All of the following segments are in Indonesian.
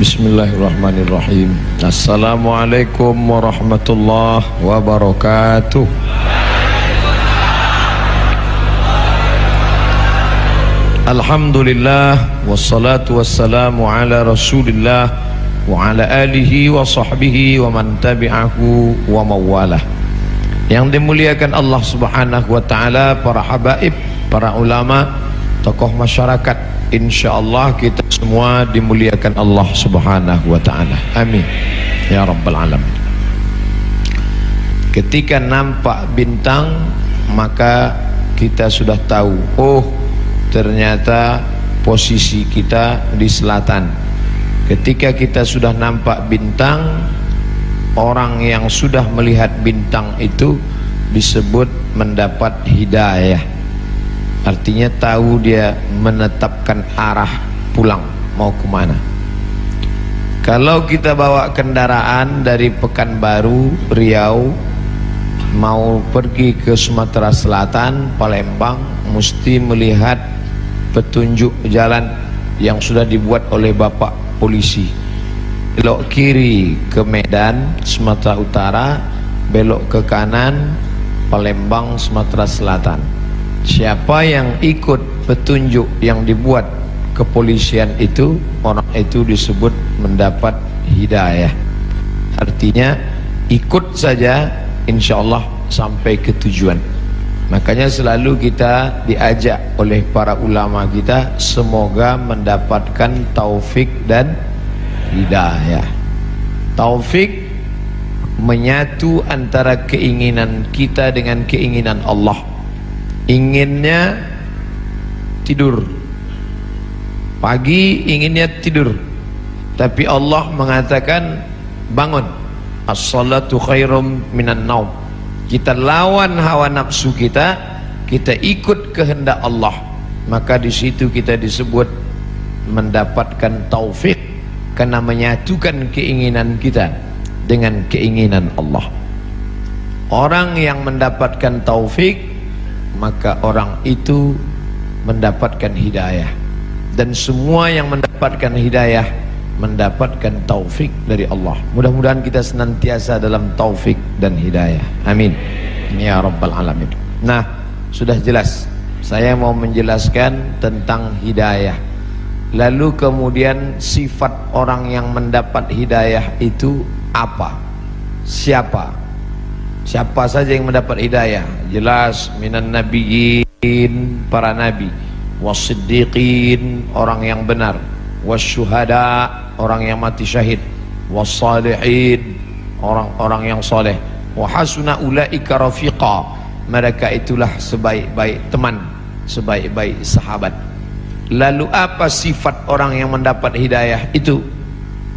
Bismillahirrahmanirrahim. Assalamualaikum warahmatullahi wabarakatuh. Alhamdulillah wassalatu wassalamu ala Rasulillah wa ala alihi wa sahbihi wa man tabi'ahu wa mawalah. Yang dimuliakan Allah Subhanahu wa taala, para habaib, para ulama, tokoh masyarakat, insyaallah kita semua dimuliakan Allah Subhanahu wa taala. Amin ya rabbal alamin. Ketika nampak bintang, maka kita sudah tahu, oh ternyata posisi kita di selatan. Ketika kita sudah nampak bintang, orang yang sudah melihat bintang itu disebut mendapat hidayah. Artinya tahu dia menetapkan arah pulang mau kemana. Kalau kita bawa kendaraan dari Pekanbaru, Riau, mau pergi ke Sumatera Selatan, Palembang, mesti melihat petunjuk jalan yang sudah dibuat oleh Bapak Polisi. Belok kiri ke Medan, Sumatera Utara, belok ke kanan, Palembang, Sumatera Selatan. Siapa yang ikut petunjuk yang dibuat kepolisian itu, orang itu disebut mendapat hidayah. Artinya ikut saja, insya Allah sampai ke tujuan. Makanya selalu kita diajak oleh para ulama kita, semoga mendapatkan taufik dan hidayah. Taufik menyatu antara keinginan kita dengan keinginan Allah. Inginnya tidur pagi, inginnya tidur, tapi Allah mengatakan bangun, as-salatu khairum minan naum. Kita lawan hawa nafsu kita, kita ikut kehendak Allah, maka di situ kita disebut mendapatkan taufik, karena menyatukan keinginan kita dengan keinginan Allah. Orang yang mendapatkan taufik, maka orang itu mendapatkan hidayah. Dan semua yang mendapatkan hidayah mendapatkan taufik dari Allah. Mudah-mudahan kita senantiasa dalam taufik dan hidayah. Amin ya rabbal alamin. Nah, sudah jelas, saya mau menjelaskan tentang hidayah. Lalu kemudian sifat orang yang mendapat hidayah itu apa? Siapa? Siapa saja yang mendapat hidayah? Jelas, minan nabiyyin, para nabi, wassiddiqin, orang yang benar, wasyuhada, orang yang mati syahid, wassalihin, orang-orang yang soleh, wa hasuna ulaika rafiqa, mereka itulah sebaik-baik teman, sebaik-baik sahabat. Lalu apa sifat orang yang mendapat hidayah itu?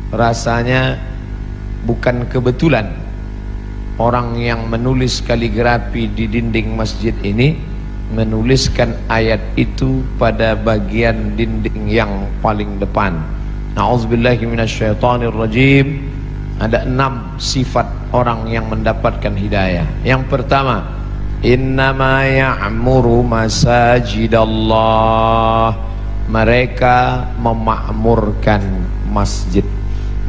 Rasanya bukan kebetulan orang yang menulis kaligrafi di dinding masjid ini menuliskan ayat itu pada bagian dinding yang paling depan. Na'udzubillahi minasyaitonirrajim. Ada 6 sifat orang yang mendapatkan hidayah. Yang pertama, innama ya'muru masajidallah, mereka memakmurkan masjid.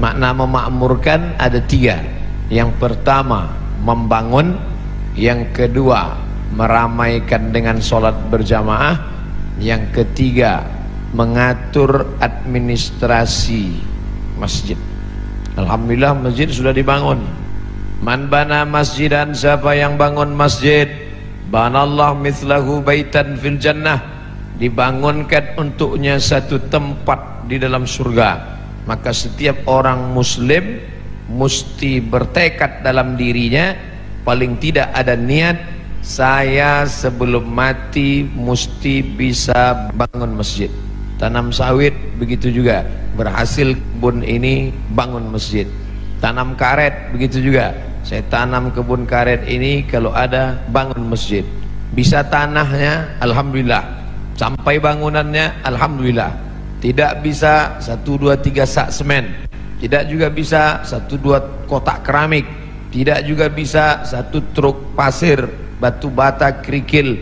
Makna memakmurkan ada 3. Yang pertama, membangun. Yang kedua, meramaikan dengan sholat berjamaah. Yang ketiga, mengatur administrasi masjid. Alhamdulillah, masjid sudah dibangun. Man bana masjidan, siapa yang bangun masjid, banallah mithlahu baitan fil jannah, dibangunkan untuknya satu tempat di dalam surga. Maka setiap orang muslim mesti bertekad dalam dirinya, paling tidak ada niat, saya sebelum mati mesti bisa bangun masjid. Tanam sawit begitu juga, berhasil kebun ini bangun masjid. Tanam karet begitu juga, saya tanam kebun karet ini, kalau ada bangun masjid. Bisa tanahnya, alhamdulillah. Sampai bangunannya, alhamdulillah. Tidak bisa 1, 2, 3 sak semen, tidak juga bisa 1, 2 kotak keramik, tidak juga bisa 1 truk pasir, batu bata, kerikil,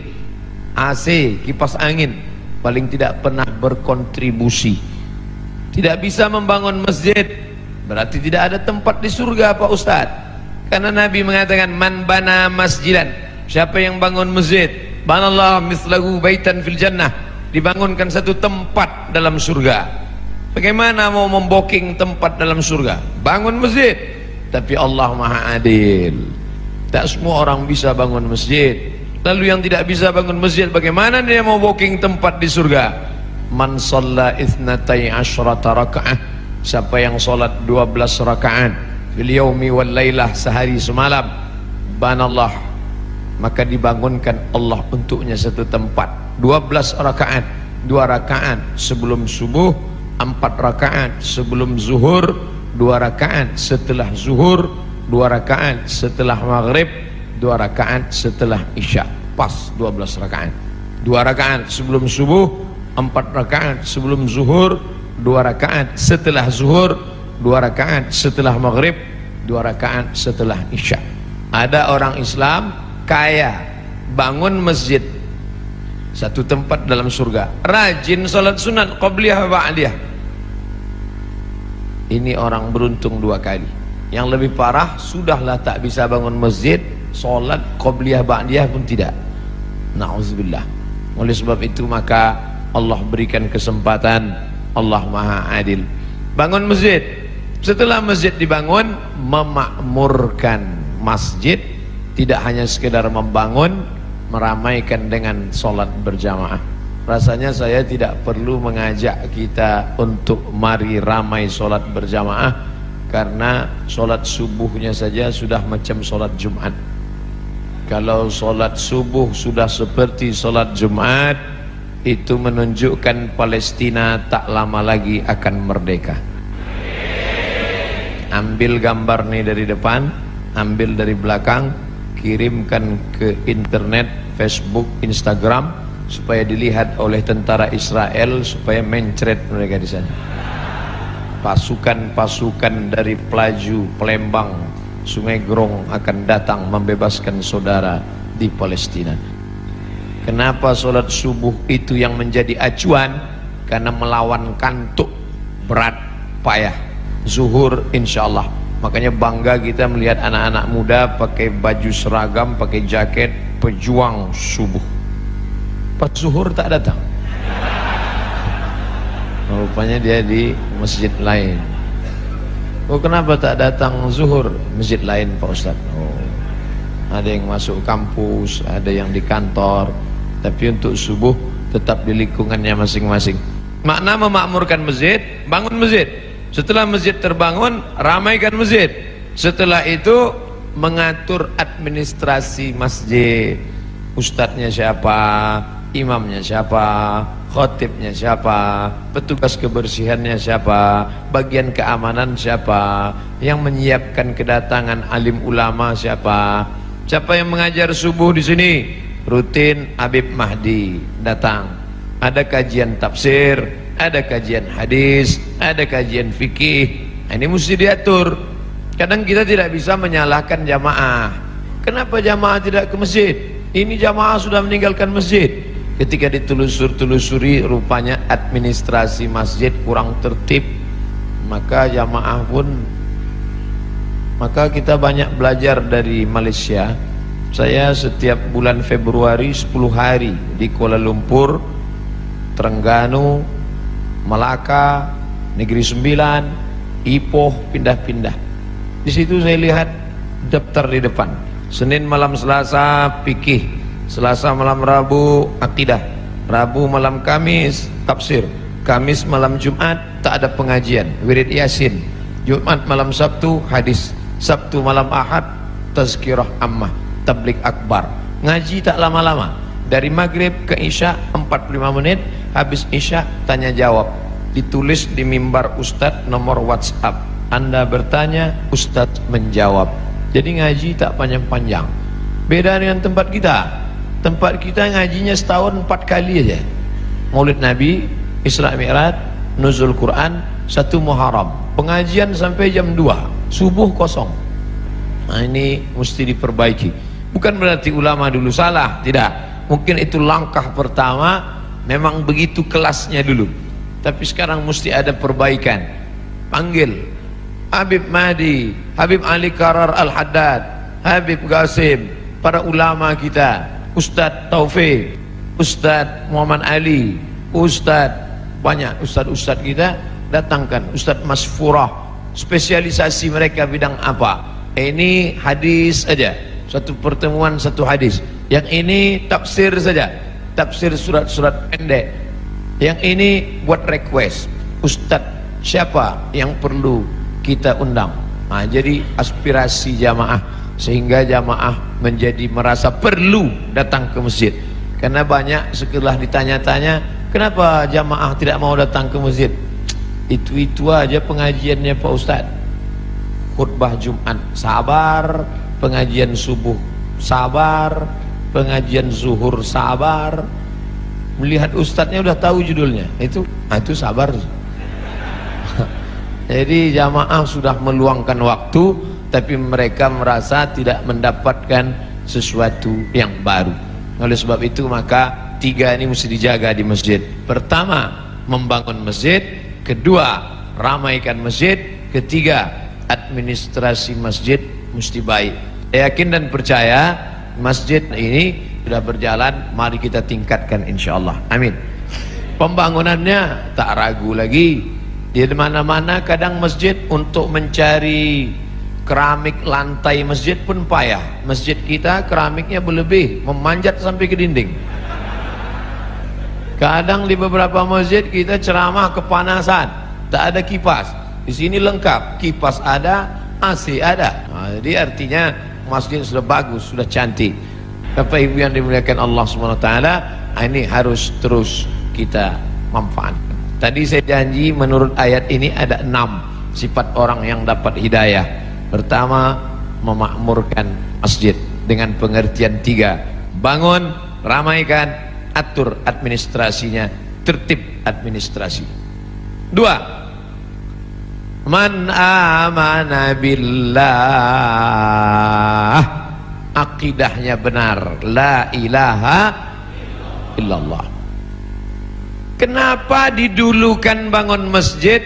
AC, kipas angin. Paling tidak pernah berkontribusi. tidak bisa membangun masjid, berarti tidak ada tempat di surga Pak Ustadz. Karena Nabi mengatakan man bana masjidan, siapa yang bangun masjid, banallahu mislahu baitan fil jannah, dibangunkan satu tempat dalam surga. Bagaimana mau memboking tempat dalam surga? Bangun masjid. Tapi Allah Maha Adil, tak semua orang bisa bangun masjid. Lalu yang tidak bisa bangun masjid, bagaimana dia mau booking tempat di surga? Man shalla itsnatai asyrata raka'ah, siapa yang salat 12 rakaat fil yaumi wal lailah, sehari semalam, banallah, maka dibangunkan Allah untuknya satu tempat. 12 rakaat, 2 rakaat sebelum subuh, 4 rakaat sebelum zuhur, 2 rakaat setelah zuhur, 2 rakaat setelah maghrib, 2 rakaat setelah isya. Pas 12 rakaat. 2 rakaat sebelum subuh, 4 rakaat sebelum zuhur, 2 rakaat setelah zuhur, 2 rakaat setelah maghrib, 2 rakaat setelah isya. Ada orang Islam kaya, bangun masjid, satu tempat dalam surga, rajin salat sunat qabliyah ba'diyah. Ini orang beruntung 2 kali. Yang lebih parah, sudahlah tak bisa bangun masjid, salat qabliyah ba'diyah pun tidak. Na'udzubillah. Oleh sebab itu maka Allah berikan kesempatan, Allah Maha Adil. Bangun masjid. Setelah masjid dibangun, memakmurkan masjid, tidak hanya sekedar membangun, meramaikan dengan salat berjamaah. Rasanya saya tidak perlu mengajak kita untuk mari ramai salat berjamaah, karena salat subuhnya saja sudah macam salat Jumat. Kalau salat subuh sudah seperti salat Jumat, itu menunjukkan Palestina tak lama lagi akan merdeka. Ambil gambar nih dari depan, ambil dari belakang, kirimkan ke internet, Facebook, Instagram, supaya dilihat oleh tentara Israel, supaya mencret mereka di sana. Pasukan-pasukan dari Pelaju, Palembang, Sungai Grong akan datang membebaskan saudara di Palestina. Kenapa sholat subuh itu yang menjadi acuan? Karena melawan kantuk berat, payah. Zuhur insyaallah. Makanya bangga kita melihat anak-anak muda pakai baju seragam, pakai jaket, pejuang subuh. Pas zuhur tak datang. Rupanya dia di masjid lain. Oh, kenapa tak datang zuhur? Masjid lain Pak Ustaz. Oh, ada yang masuk kampus, ada yang di kantor, tapi untuk subuh tetap di lingkungannya masing-masing. Makna memakmurkan masjid, bangun masjid. Setelah masjid terbangun, ramaikan masjid. Setelah itu mengatur administrasi masjid. Ustadznya siapa, imamnya siapa, khotibnya siapa, petugas kebersihannya siapa, bagian keamanan siapa, yang menyiapkan kedatangan alim ulama siapa, siapa yang mengajar subuh di sini. Rutin Habib Mahdi datang. Ada kajian tafsir, ada kajian hadis, ada kajian fikih. Ini mesti diatur. Kadang kita tidak bisa menyalahkan jamaah. Kenapa jamaah tidak ke masjid? Ini jamaah sudah meninggalkan masjid. Ketika ditelusuri, rupanya administrasi masjid kurang tertib, maka jamaah pun, maka kita banyak belajar dari Malaysia. Saya setiap bulan Februari 10 hari di Kuala Lumpur, Terengganu, Melaka, Negeri Sembilan, Ipoh, pindah-pindah. Di situ saya lihat daftar di depan. Senin malam Selasa fikih, Selasa malam Rabu akidah, Rabu malam Kamis tafsir, Kamis malam Jumat tak ada pengajian, wirid Yasin, Jumat malam Sabtu hadis, Sabtu malam Ahad tazkirah ammah, tablik akbar. Ngaji tak lama-lama, dari maghrib ke isya 45 menit, habis isya tanya jawab, ditulis di mimbar Ustadz nomor WhatsApp, Anda bertanya, Ustadz menjawab. Jadi ngaji tak panjang-panjang. Beda dengan tempat kita. Tempat kita ngajinya setahun 4 kali aja. Maulid Nabi, Isra Mi'raj, Nuzul Quran, 1 Muharram. Pengajian sampai jam 2, subuh kosong. Nah, ini mesti diperbaiki. Bukan berarti ulama dulu salah, tidak. Mungkin itu langkah pertama, memang begitu kelasnya dulu. tapi sekarang mesti ada perbaikan. Panggil Habib Mahdi, Habib Ali Karar Al-Haddad, Habib Qasim, para ulama kita, Ustadz Taufik, Ustadz Muhammad Ali, banyak Ustadz kita datangkan, Ustadz Masfurah, spesialisasi mereka bidang apa. Ini hadis aja, satu pertemuan satu hadis. Yang ini tafsir saja, tafsir surat-surat pendek. Yang ini buat request, Ustadz siapa yang perlu kita undang. Nah, jadi aspirasi jamaah, sehingga jamaah menjadi merasa perlu datang ke masjid. Karena banyak setelah ditanya-tanya, kenapa jamaah tidak mau datang ke masjid? Itu aja pengajiannya Pak Ustadz. Khutbah Jumat sabar, pengajian subuh sabar, pengajian zuhur sabar. Melihat ustadznya udah tahu judulnya, itu sabar. Jadi jamaah sudah meluangkan waktu, tapi mereka merasa tidak mendapatkan sesuatu yang baru. Oleh sebab itu maka 3 ini mesti dijaga di masjid. Pertama, membangun masjid. Kedua, ramaikan masjid. Ketiga, administrasi masjid mesti baik. Saya yakin dan percaya masjid ini sudah berjalan, mari kita tingkatkan insyaallah. Amin. Pembangunannya tak ragu lagi. Di mana-mana kadang masjid untuk mencari keramik lantai masjid pun payah. Masjid kita keramiknya berlebih, memanjat sampai ke dinding. Kadang di beberapa masjid kita ceramah kepanasan, tak ada kipas. Di sini lengkap, kipas ada, AC ada. Nah, jadi artinya masjid sudah bagus, sudah cantik. Bapak Ibu yang dimuliakan Allah SWT, ini harus terus kita manfaatkan. Tadi saya janji menurut ayat ini ada 6 sifat orang yang dapat hidayah. Pertama, memakmurkan masjid dengan pengertian 3. Bangun, ramaikan, atur administrasinya, tertib administrasi. 2. Man amana billah, akidahnya benar, la ilaha illallah. Kenapa didulukan bangun masjid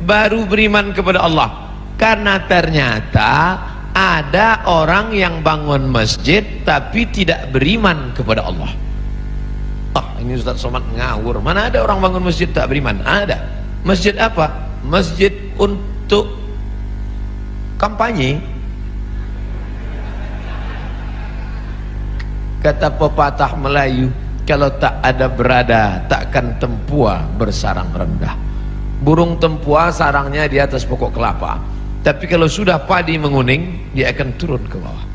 baru beriman kepada Allah? Karena ternyata ada orang yang bangun masjid tapi tidak beriman kepada Allah. Ini Ustaz Somad ngawur. Mana ada orang bangun masjid tak beriman? Ada. Masjid apa? Masjid untuk kampanye. Kata pepatah Melayu, kalau tak ada berada, takkan tempua bersarang rendah. Burung tempua sarangnya di atas pokok kelapa, tapi kalau sudah padi menguning, dia akan turun ke bawah.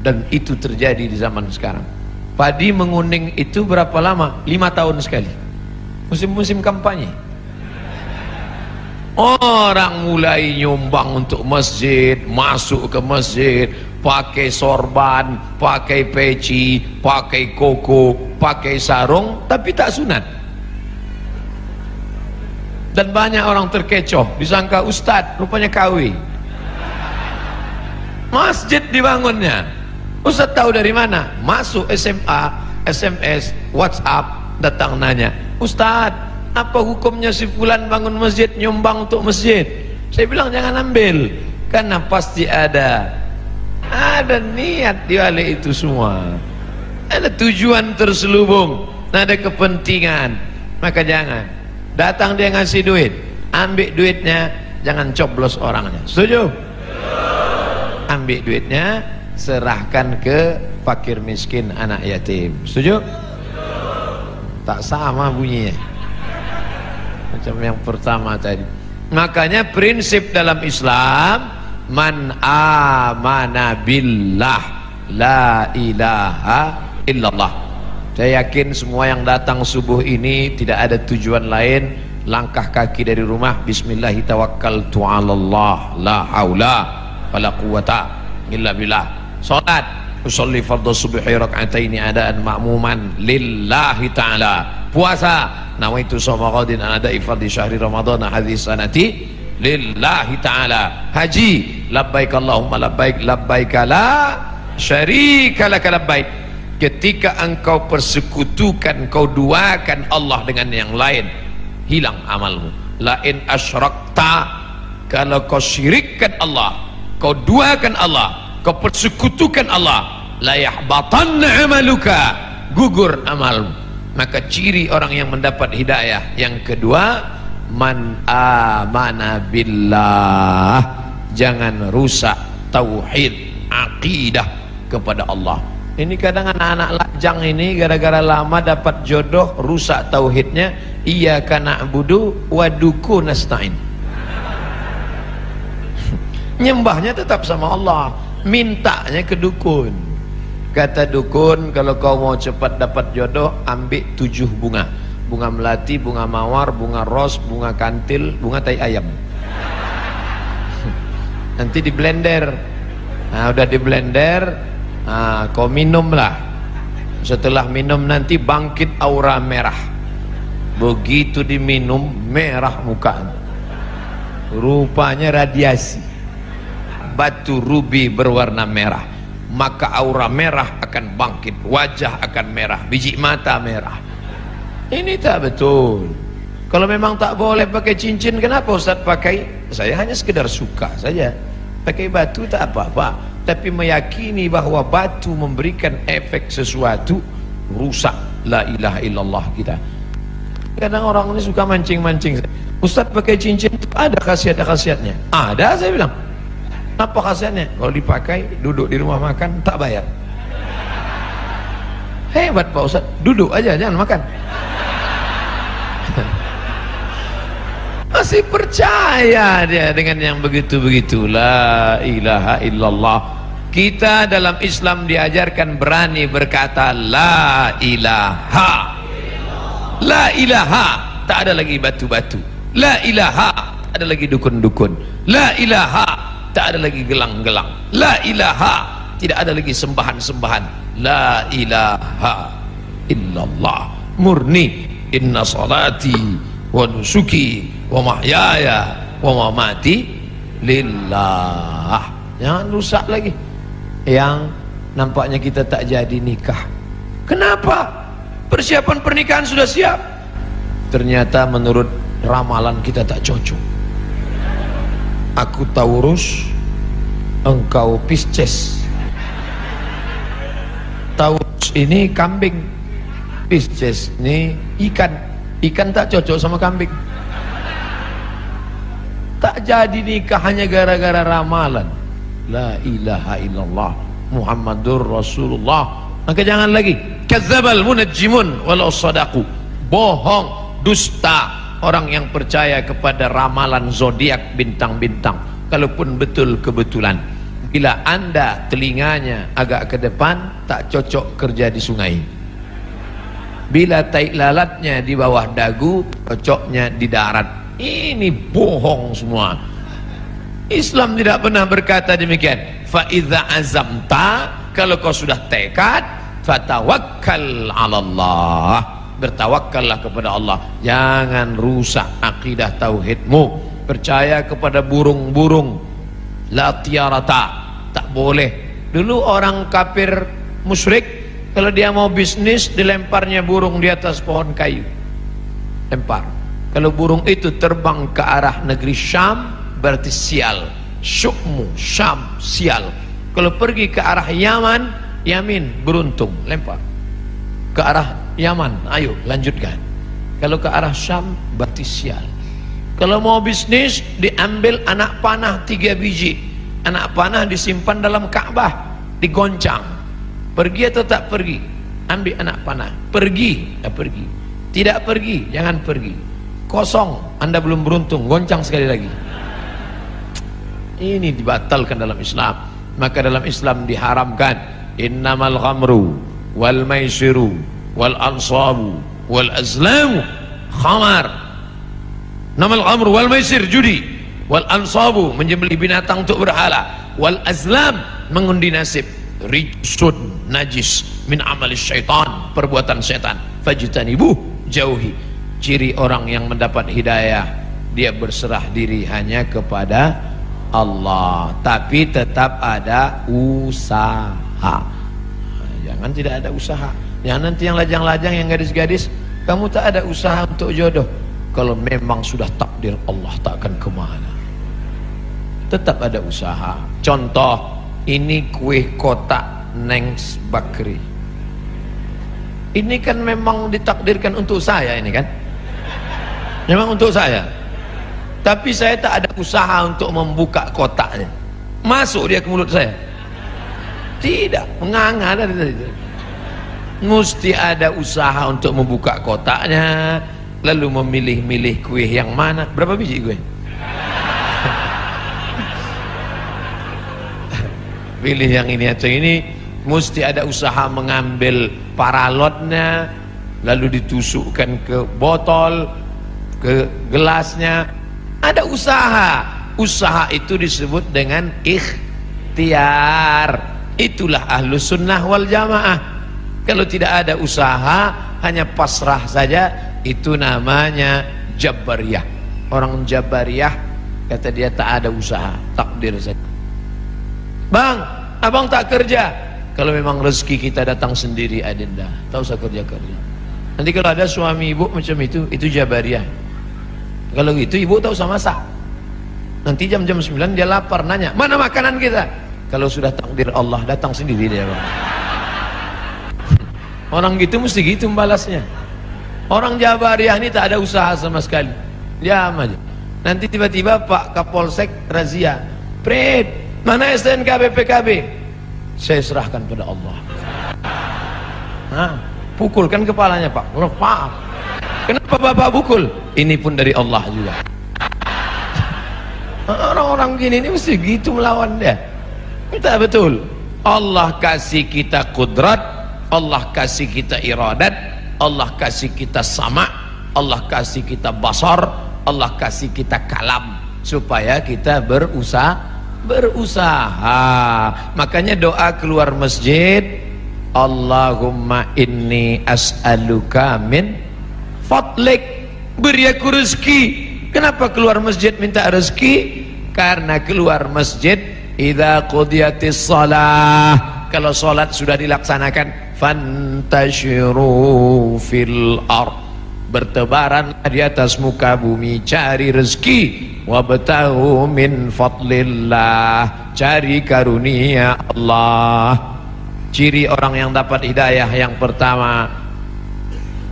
Dan itu terjadi di zaman sekarang. Padi menguning itu berapa lama? 5 tahun sekali. Musim-musim kampanye. Orang mulai nyumbang untuk masjid, masuk ke masjid, pakai sorban, pakai peci, pakai koko, pakai sarung, tapi tak sunat. Dan banyak orang terkecoh, disangka ustadz, rupanya KW. Masjid dibangunnya, ustadz tahu dari mana? Masuk SMA, SMS, WhatsApp, datang nanya, ustadz, apa hukumnya si fulan bangun masjid, nyumbang untuk masjid? Saya bilang jangan ambil, karena pasti ada niat di balik itu semua, ada tujuan terselubung, ada kepentingan. Maka jangan datang dia ngasih duit, ambil duitnya, jangan coblos orangnya. Setuju? Ambil duitnya, serahkan ke fakir miskin, anak yatim. Setuju? Tak sama bunyinya macam yang pertama tadi. Makanya prinsip dalam Islam, man amana billah la ilaha illallah. Saya yakin semua yang datang subuh ini tidak ada tujuan lain, langkah kaki dari rumah, bismillahi tawakkaltu 'alallah la haula wala quwata illa billah. Salat, usolli fardhu subhi rak'ataini adaan ma'muman lillahi ta'ala. Puasa, nawaitu shauma ghadin an ada'i fardhi syahri ramadhana hadhihi sanati lillahi ta'ala. Haji, labbaik Allahumma labbaik, labbaik la syarika laka labbaik. Ketika engkau persekutukan, kau duakan Allah dengan yang lain, hilang amalmu. Lain asyrakta, kalau kau syirikkan Allah, kau duakan Allah, kau persekutukan Allah, la yahbatanna amaluka, gugur amalmu. Maka ciri orang yang mendapat hidayah yang kedua, man amana billah, jangan rusak tauhid, aqidah kepada Allah. Ini kadang anak-anak lajang ini gara-gara lama dapat jodoh rusak tauhidnya. Iyyaka na'budu wa duku nasta'in. Nyembahnya tetap sama Allah, mintanya ke dukun. Kata dukun, kalau kau mau cepat dapat jodoh, ambil 7 bunga. Bunga melati, bunga mawar, bunga ros, bunga kantil, bunga tai ayam. Nanti di blender. Nah, udah di blender, nah, kau minumlah. Setelah minum nanti bangkit aura merah. Begitu diminum, merah muka. Rupanya radiasi. Batu rubi berwarna merah. Maka aura merah akan bangkit, wajah akan merah, biji mata merah. Ini tak betul. Kalau memang tak boleh pakai cincin, kenapa Ustaz pakai? Saya hanya sekedar suka saja. Pakai batu tak apa-apa, tapi meyakini bahwa batu memberikan efek sesuatu, rusak la ilaha illallah kita. Kadang orang ini suka mancing-mancing. Ustaz pakai cincin itu ada khasiat-khasiatnya. Ada, saya bilang. Apa khasiatnya? Kalau dipakai, duduk di rumah makan tak bayar. Hebat Pak Ustaz, duduk aja jangan makan. Masih percaya dia dengan yang begitu-begitu. La ilaha illallah. Kita dalam Islam diajarkan berani berkata la ilaha. La ilaha, tak ada lagi batu-batu. La ilaha, tak ada lagi dukun-dukun. La ilaha, tak ada lagi gelang-gelang. La ilaha, tidak ada lagi sembahan-sembahan. La ilaha illallah. Murni. Inna salati wa nusuki wa mahyaya wa mamati lillah. Jangan rusak lagi. Yang nampaknya kita tak jadi nikah. Kenapa? Persiapan pernikahan sudah siap, ternyata menurut ramalan kita tak cocok. Aku Taurus, engkau Pisces. Taurus ini kambing, Pisces ini ikan. Ikan tak cocok sama kambing. Tak jadi nikah hanya gara-gara ramalan. La ilaha illallah Muhammadur Rasulullah. Maka jangan lagi kadzdzabal munajjimun walau sadaqu. Bohong, dusta orang yang percaya kepada ramalan zodiak bintang-bintang, kalaupun betul kebetulan. Bila anda telinganya agak ke depan, tak cocok kerja di sungai. Bila tai lalatnya di bawah dagu, cocoknya di darat. Ini bohong semua. Islam tidak pernah berkata demikian. Fa idza azamta, kalau kau sudah tekad, fatawakkal 'alallah, bertawakkallah kepada Allah. Jangan rusak akidah tauhidmu. Percaya kepada burung-burung. La tiarata, tak boleh. Dulu orang kafir musyrik, kalau dia mau bisnis, dilemparnya burung di atas pohon kayu. Lempar. Kalau burung itu terbang ke arah negeri Syam, berarti sial. Syukmu, Syam, sial. Kalau pergi ke arah Yaman, Yamin, beruntung. Lempar. Ke arah Yaman, ayo lanjutkan. Kalau ke arah Syam, berarti sial. Kalau mau bisnis, diambil anak panah 3 biji. Anak panah disimpan dalam Ka'bah, digoncang. Pergi atau tak pergi? Ambil anak panah. Pergi, ya pergi. Tidak pergi, jangan pergi. Kosong, anda belum beruntung, goncang sekali lagi. Ini dibatalkan dalam Islam. Maka dalam Islam diharamkan innamal ghamru wal maisiru wal ansabu wal azlamu khamar. Namal ghamru wal maisir, judi, wal ansabu, menyembelih binatang untuk berhala, wal azlam, mengundi nasib, rijsun, najis, min amalis syaitan, perbuatan setan, fajtanibuh, jauhi. Ciri orang yang mendapat hidayah, dia berserah diri hanya kepada Allah, tapi tetap ada usaha. Jangan tidak ada usaha. Jangan nanti yang lajang-lajang, yang gadis-gadis, kamu tak ada usaha untuk jodoh. Kalau memang sudah takdir Allah, tak akan kemana. Tetap ada usaha. Contoh, ini kue kotak Nengs Bakri. Ini kan memang ditakdirkan untuk saya ini kan. Memang untuk saya. Tapi saya tak ada usaha untuk membuka kotaknya. Masuk dia ke mulut saya. Tidak, menganga dari tadi. Mesti ada usaha untuk membuka kotaknya, lalu memilih-milih kue yang mana. Berapa biji kue? Pilih yang ini atau ini. Mesti ada usaha mengambil paralotnya, lalu ditusukkan ke botol, ke gelasnya. Ada usaha. Usaha itu disebut dengan ikhtiar. Itulah ahlus sunnah wal jamaah. Kalau tidak ada usaha, hanya pasrah saja, itu namanya Jabariyah. Orang Jabariyah kata dia tak ada usaha, takdir saja. Bang, abang tak kerja. Kalau memang rezeki kita datang sendiri, adinda, tak usah kerja-kerja. Nanti kalau ada suami ibu macam itu Jabariyah. Kalau gitu ibu tak usah masak. Nanti jam-jam 9 dia lapar, nanya, mana makanan kita? Kalau sudah takdir Allah, datang sendiri dia, bang. Orang gitu mesti gitu membalasnya. Orang Jabariyah ini tak ada usaha sama sekali, diam aja. Nanti tiba-tiba Pak Kapolsek razia, Prit, mana STNK BPKB? Saya serahkan pada Allah. Nah, pukulkan kepalanya Pak. Lepas. Kenapa Bapak pukul? Ini pun dari Allah juga. Orang-orang gini ini mesti gitu melawan dia. Kita betul. Allah kasih kita kudrat, Allah kasih kita iradat, Allah kasih kita sama, Allah kasih kita basar, Allah kasih kita kalam, supaya kita berusaha. Makanya doa keluar masjid, Allahumma inni as'aluka min fadlik, beri aku rezeki. Kenapa keluar masjid minta rezeki? Karena keluar masjid idza qudiyatis shalah, kalau salat sudah dilaksanakan, fantashiru fil ard, bertebaranlah di atas muka bumi, cari rezeki. Wabtahu min fadlillah, cari karunia Allah. Ciri orang yang dapat hidayah yang pertama,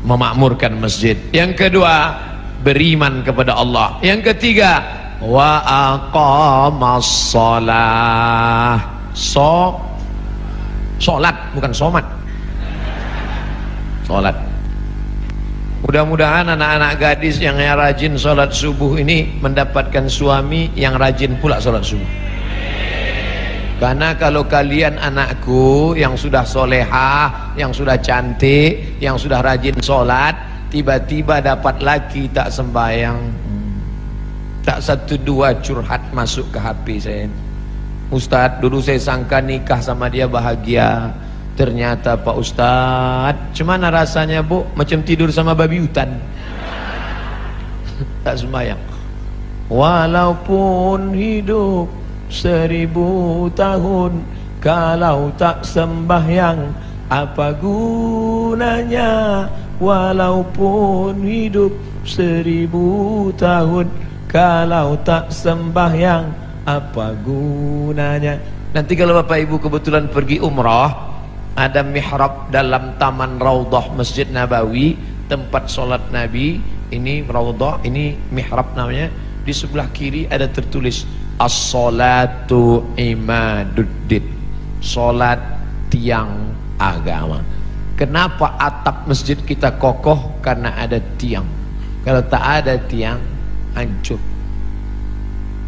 memakmurkan masjid. Yang kedua, beriman kepada Allah. Yang ketiga, wa aqamas shalah. Solat, bukan somat. Solat. Mudah-mudahan anak-anak gadis yang rajin sholat subuh ini mendapatkan suami yang rajin pula sholat subuh. Karena kalau kalian anakku yang sudah solehah, yang sudah cantik, yang sudah rajin sholat, tiba-tiba dapat laki tak sembahyang, tak satu dua curhat masuk ke HP saya. Ustadz, dulu saya sangka nikah sama dia bahagia, ternyata Pak Ustadz, cuman rasanya bu macam tidur sama babi hutan. Tak sembahyang. Walaupun hidup 1000 tahun, kalau tak sembahyang apa gunanya? Walaupun hidup 1000 tahun, kalau tak sembahyang apa gunanya? Nanti kalau Bapak Ibu kebetulan pergi umrah, ada mihrab dalam taman Raudhah Masjid Nabawi, tempat sholat Nabi. Ini Raudhah, ini mihrab namanya. Di sebelah kiri ada tertulis as-salatu imaduddin, sholat tiang agama. Kenapa atap masjid kita kokoh? Karena ada tiang. Kalau tak ada tiang, hancur.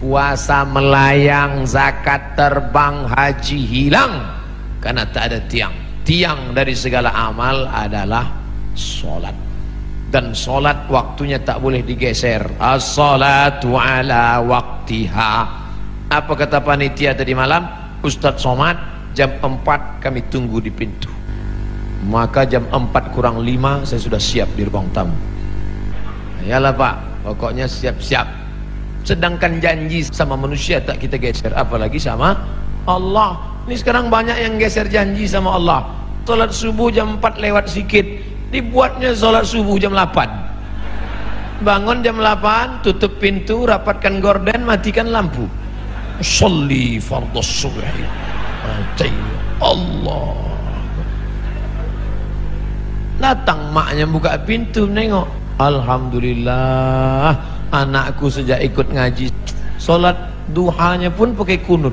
Puasa melayang, zakat terbang, haji hilang, karena tak ada tiang. Tiang dari segala amal adalah solat. Dan solat waktunya tak boleh digeser. As-salatu ala waktiha. Apa kata panitia tadi malam? Ustadz Somad, jam 4 kami tunggu di pintu. Maka jam 4 kurang 5 saya sudah siap di ruang tamu. Yalah Pak, pokoknya siap-siap. Sedangkan janji sama manusia tak kita geser, apalagi sama Allah. Ini sekarang banyak yang geser janji sama Allah. sholat subuh jam 4 lewat sikit, dibuatnya sholat subuh jam 8. Bangun jam 8, tutup pintu, rapatkan gorden, matikan lampu. Sholli fardhu subhi. Allah. Datang maknya buka pintu, nengok, alhamdulillah anakku sejak ikut ngaji sholat duhanya pun pakai kunut.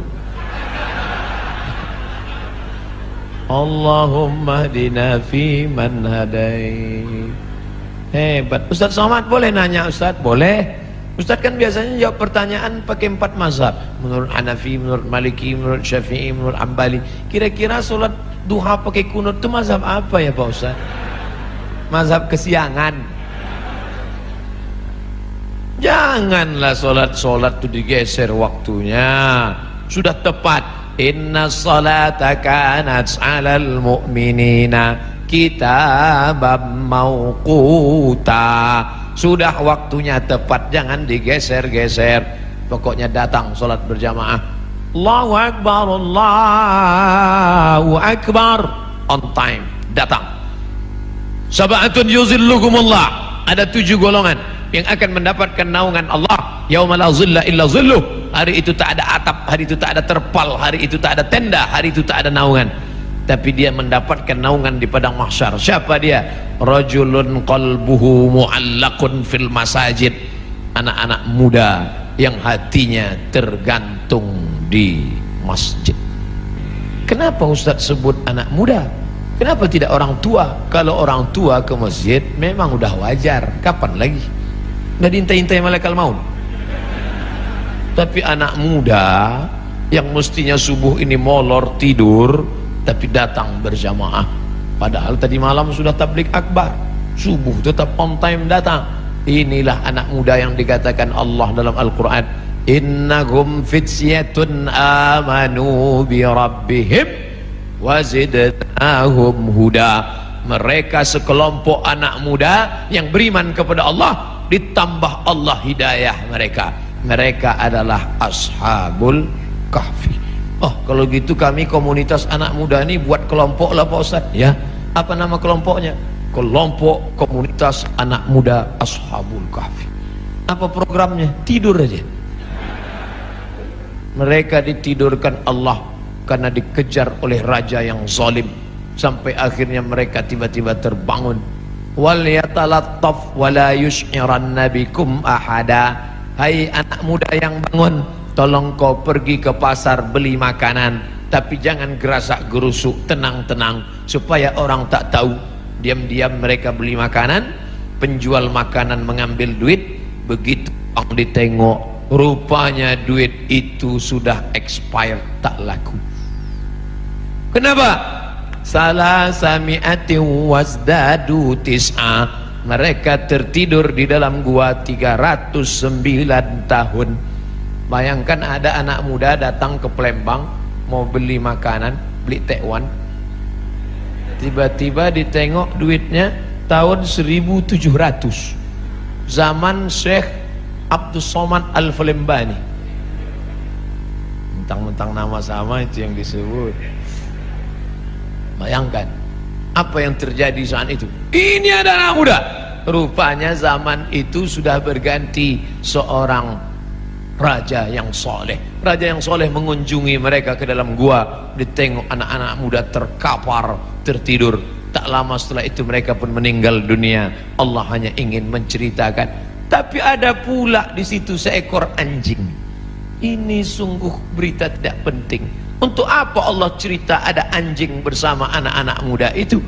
Allahumma hdina fi man hadait. Hebat. Ustaz Somad boleh nanya Ustaz? Boleh. Ustaz kan biasanya jawab pertanyaan pakai 4 mazhab, menurut Hanafi, menurut Maliki, menurut Syafi'i, menurut Ambali. Kira-kira sholat duha pakai kunut itu mazhab apa ya Pak Ustaz? Mazhab kesiangan. Janganlah sholat itu digeser waktunya. Sudah tepat. Inna salata kanat 'alal mu'minina kitaban mauquta. Sudah waktunya tepat, jangan digeser-geser. Pokoknya datang sholat berjamaah. Allahu Akbar, Allahu Akbar. On time, datang. Sab'atun yuzillukumullah. Ada 7 golongan yang akan mendapatkan naungan Allah. Yauma la zilla illa zilluh. Hari itu tak ada atap, hari itu tak ada terpal, hari itu tak ada tenda, hari itu tak ada naungan. Tapi dia mendapatkan naungan di padang mahsyar. Siapa dia? Rajulun qalbuhu mu'allaqun fil masajid. Anak-anak muda yang hatinya tergantung di masjid. Kenapa Ustaz sebut anak muda? Kenapa tidak orang tua? Kalau orang tua ke masjid memang udah wajar. Kapan lagi? Udah diintai-intai malaikat maut. Tapi anak muda yang mestinya subuh ini molor tidur, tapi datang berjamaah. Padahal tadi malam sudah tablik akbar, subuh tetap on time datang. Inilah anak muda yang dikatakan Allah dalam Al-Quran, innahum fityatun amanu bi rabbihim wazidnahum huda. Mereka sekelompok anak muda yang beriman kepada Allah, ditambah Allah hidayah mereka. Mereka adalah ashabul kahfi. Oh, kalau gitu kami komunitas anak muda ini buat kelompok lah Pak Ustaz. Ya, apa nama kelompoknya? Kelompok komunitas anak muda Ashabul Kahfi. Apa programnya? Tidur aja. Mereka ditidurkan Allah karena dikejar oleh raja yang zalim, sampai akhirnya mereka tiba-tiba terbangun. Wal yatalattaf wala yush'iranna bikum ahada. Hai anak muda yang bangun, tolong kau pergi ke pasar beli makanan, tapi jangan gerasak gerusuk, tenang-tenang supaya orang tak tahu. Diam-diam mereka beli makanan, penjual makanan mengambil duit. Begitu orang ditengok, rupanya duit itu sudah expired, tak laku. Kenapa? Salah sami'ati wasdadu tis'a. Mereka tertidur di dalam gua 309 tahun. Bayangkan ada anak muda datang ke Palembang mau beli makanan, beli tekwan, tiba-tiba ditengok duitnya tahun 1700, zaman Syekh Abdus Somad Al-Falembani. Mentang-mentang nama sama itu yang disebut. Bayangkan apa yang terjadi saat itu. Ini ada anak muda. Rupanya zaman itu sudah berganti seorang raja yang soleh. Raja yang soleh mengunjungi mereka ke dalam gua. Ditengok anak-anak muda terkapar, tertidur. Tak lama setelah itu mereka pun meninggal dunia. Allah hanya ingin menceritakan. Tapi ada pula di situ seekor anjing. Ini sungguh berita tidak penting. Untuk apa Allah cerita ada anjing bersama anak-anak muda itu?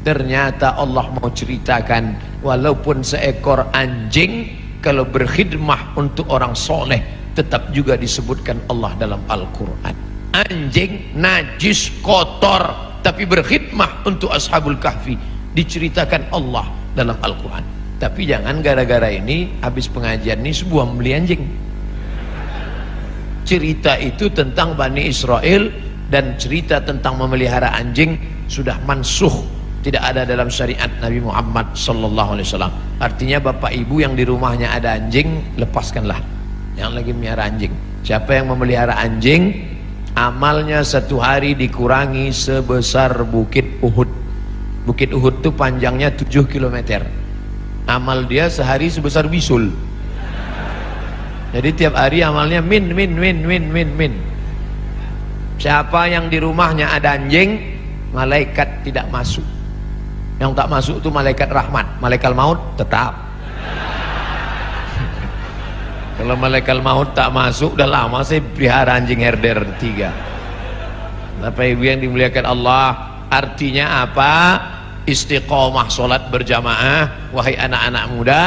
Ternyata Allah mau ceritakan, walaupun seekor anjing kalau berkhidmah untuk orang soleh, tetap juga disebutkan Allah dalam Al-Quran. Anjing najis kotor, tapi berkhidmah untuk Ashabul Kahfi, diceritakan Allah dalam Al-Quran. Tapi jangan gara-gara ini habis pengajian ini sebuah membeli anjing. Cerita itu tentang Bani Israel dan cerita tentang memelihara anjing sudah mansuh, tidak ada dalam syariat Nabi Muhammad sallallahu alaihi wasallam. Artinya bapak ibu yang di rumahnya ada anjing, lepaskanlah yang lagi melihara anjing. Siapa yang memelihara anjing, amalnya satu hari dikurangi sebesar Bukit Uhud. Bukit Uhud itu panjangnya 7 km. Amal dia sehari sebesar bisul. Jadi tiap hari amalnya min. Siapa yang di rumahnya ada anjing, malaikat tidak masuk. Yang tak masuk itu malaikat rahmat, malaikat maut tetap. Kalau malaikat maut tak masuk, udah lama saya pelihara anjing herder 3. Bapak Ibu yang dimuliakan Allah, artinya apa? Istiqomah sholat berjamaah. Wahai anak-anak muda,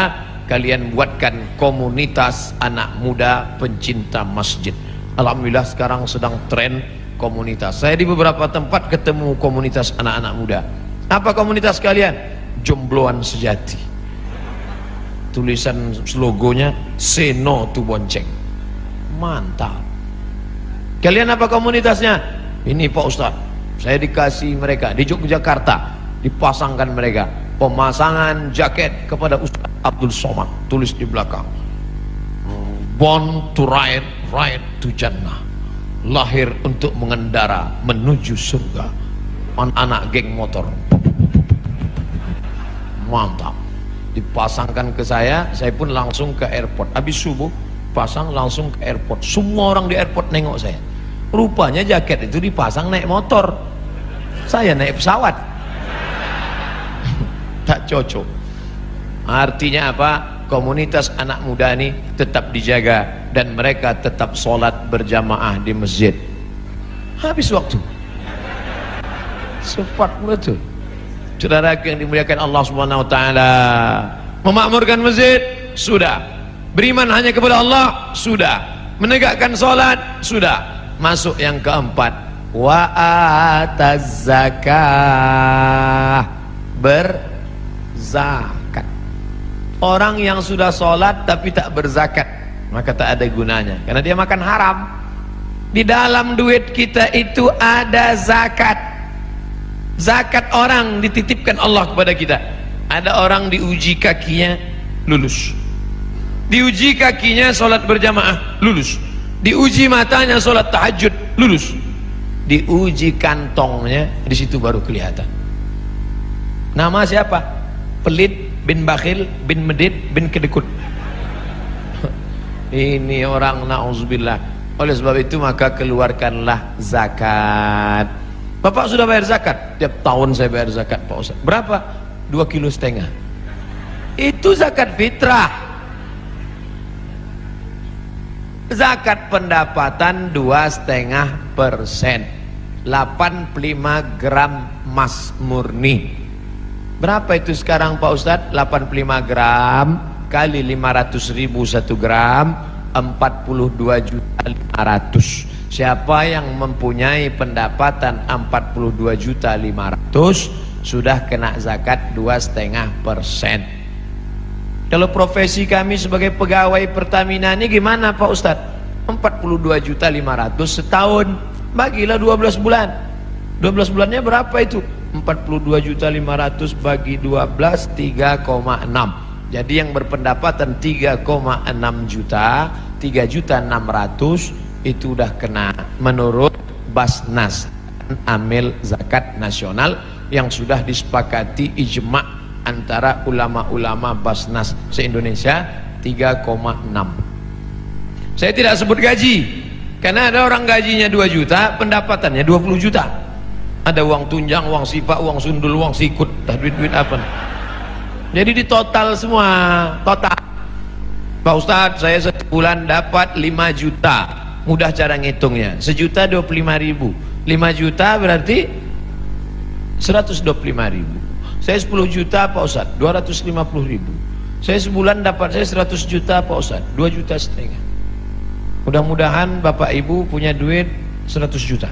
kalian buatkan komunitas anak muda pencinta masjid. Alhamdulillah sekarang sedang tren komunitas. Saya di beberapa tempat ketemu komunitas anak-anak muda. Apa komunitas kalian? Jombloan sejati. Tulisan logonya say no to bonceng. Mantap. Kalian apa komunitasnya? Ini Pak Ustadz, saya dikasih mereka di Yogyakarta, dipasangkan mereka pemasangan jaket kepada Ustadz Abdul Somad, tulis di belakang born to ride, ride to Jannah, lahir untuk mengendara menuju surga. Anak-anak geng motor. Mantap. Dipasangkan ke saya pun langsung ke airport. Habis subuh pasang langsung ke airport. Semua orang di airport nengok saya. Rupanya jaket itu dipasang naik motor, saya naik pesawat. Tak cocok. Artinya apa? Komunitas anak muda ini tetap dijaga dan mereka tetap sholat berjamaah di masjid. Habis waktu. Cepat betul. Saudara yang dimuliakan Allah Subhanahu wa taala, memakmurkan masjid sudah, beriman hanya kepada Allah sudah, menegakkan salat sudah. Masuk yang keempat, wa ataz zakah, berzakat. Orang yang sudah salat tapi tak berzakat, maka tak ada gunanya karena dia makan haram. Di dalam duit kita itu ada zakat. Zakat orang dititipkan Allah kepada kita. Ada orang diuji kakinya lulus, diuji kakinya sholat berjamaah lulus, diuji matanya sholat tahajud lulus, diuji kantongnya, di situ baru kelihatan. Nama siapa? Pelit bin bakhil bin medit bin kedekut. Ini orang na'udzubillah. Oleh sebab itu maka keluarkanlah zakat. Bapak sudah bayar zakat? Tiap tahun saya bayar zakat Pak Ustaz. Berapa? 2,5 kilo. Itu zakat fitrah. Zakat pendapatan 2,5%, 85 gram emas murni. Berapa itu sekarang Pak Ustaz? 85 gram kali 500.000 1 gram, 42.500.000. Siapa yang mempunyai pendapatan 42.500.000 sudah kena zakat 2,5%. Kalau profesi kami sebagai pegawai Pertamina ini gimana Pak Ustadz? 42.500.000 setahun, bagilah 12 bulan. 12 bulannya berapa itu? 42.500.000 bagi 12, 3,6. Jadi yang berpendapatan 3,6 juta, 3.600.000 itu udah kena menurut Basnas, amil zakat nasional yang sudah disepakati ijma' antara ulama-ulama Basnas se-Indonesia, 3,6. Saya tidak sebut gaji karena ada orang gajinya 2 juta, pendapatannya 20 juta. Ada uang tunjang, uang sipak, uang sundul, uang sikut, duit-duit apa. Jadi di total semua, total. Pak Ustadz, saya sebulan dapat 5 juta. Mudah cara ngitungnya, 1.025.000, 5 juta berarti 125.000. Saya 10 juta Pak Ustadz, 250.000. Saya sebulan dapat saya 100 juta Pak Ustadz, 2,5 juta. Mudah-mudahan Bapak Ibu punya duit 100 juta.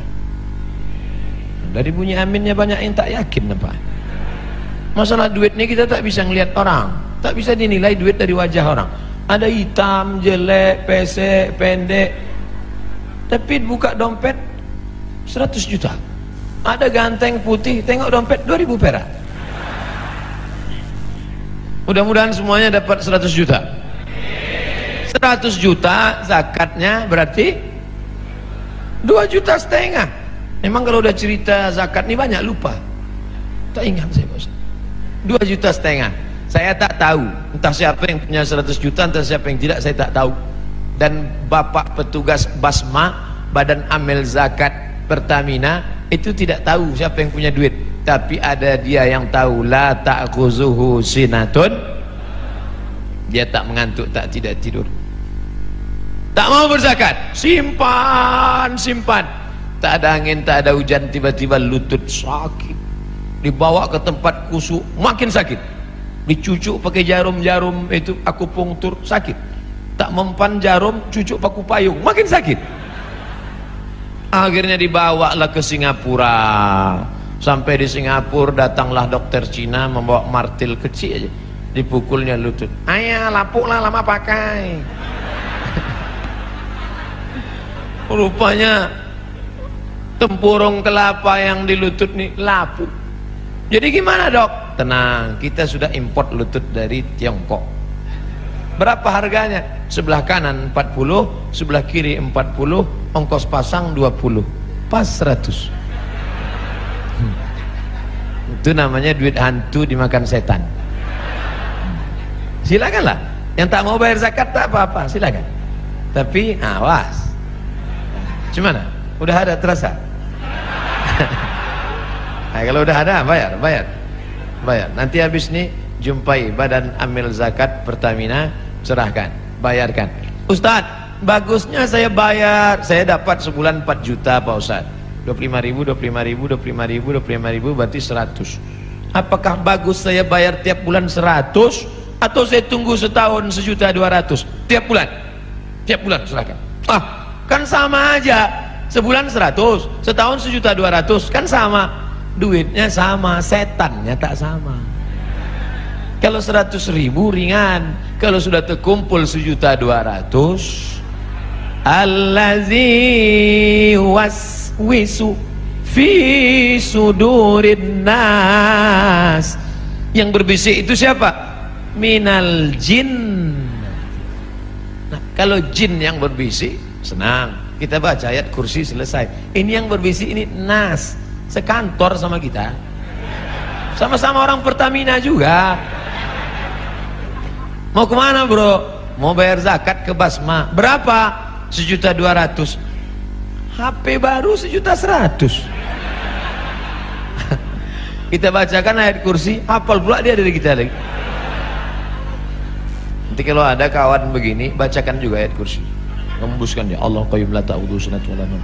Dari bunyi aminnya banyak yang tak yakin Pak. Masalah duit ini kita tak bisa ngelihat orang, tak bisa dinilai duit dari wajah orang. Ada hitam, jelek, pesek, pendek. Tapi buka dompet 100 juta. Ada ganteng putih, tengok dompet 2.000 perak. Mudah-mudahan semuanya dapat 100 juta. 100 juta zakatnya berarti 2,5 juta. Memang kalau udah cerita zakat ini banyak lupa. Tak ingat saya Pak Ustaz. 2,5 juta. Saya tak tahu, entah siapa yang punya 100 juta, entah siapa yang tidak, saya tak tahu. Dan bapak petugas Basma, Badan Amil Zakat Pertamina, itu tidak tahu siapa yang punya duit. Tapi ada dia yang tahu, la ta'khuzuhu sinatun. Dia tak mengantuk, tak tidak tidur. Tak mau berzakat, simpan. Tak ada angin, tak ada hujan, tiba-tiba lutut sakit. Dibawa ke tempat kusuk, makin sakit. Dicucuk pakai jarum-jarum itu akupunktur, sakit. Tak mempan jarum, cucuk paku payung, makin sakit. Akhirnya dibawalah ke Singapura. Sampai di Singapura datanglah dokter Cina membawa martil kecil aja, dipukulnya lutut. Ayah, lapuklah, lama pakai. Rupanya tempurung kelapa yang di lutut nih lapuk. Jadi gimana dok? Tenang, kita sudah import lutut dari Tiongkok. Berapa harganya? Sebelah kanan 40, sebelah kiri 40, ongkos pasang 20, pas 100. Itu namanya duit hantu dimakan setan. Silakanlah, yang tak mau bayar zakat tak apa-apa, silakan. Tapi awas. Gimana? Udah ada terasa? Nah, kalau udah ada bayar. Nanti habis nih jumpai Badan Amil Zakat Pertamina, serahkan, bayarkan. Ustadz, bagusnya saya bayar, saya dapat sebulan 4 juta Pak Ustadz. 25.000 berarti 100. Apakah bagus saya bayar tiap bulan 100 atau saya tunggu setahun 1.200.000 tiap bulan? Tiap bulan serahkan. Kan sama aja, sebulan 100, setahun 1.200.000, kan sama, duitnya sama, setannya tak sama. Kalau 100.000 ringan, kalau sudah terkumpul 1.200.000, allazi waswisu fi sudurin nas, yang berbisik itu siapa? Minal jin. Nah, kalau jin yang berbisik, senang, kita baca ayat kursi selesai. Ini yang berbisik ini nas, sekantor sama kita, sama-sama orang Pertamina juga. Mau kemana bro? Mau bayar zakat ke Basma. Berapa? 1.200.000. HP baru 1.100.000. Kita bacakan ayat kursi, hafal pula dia dari kita lagi. Nanti kalau ada kawan begini, bacakan juga ayat kursi, ngembuskan dia, Allah qayyum la ta'udhu sunatu wa la nawm.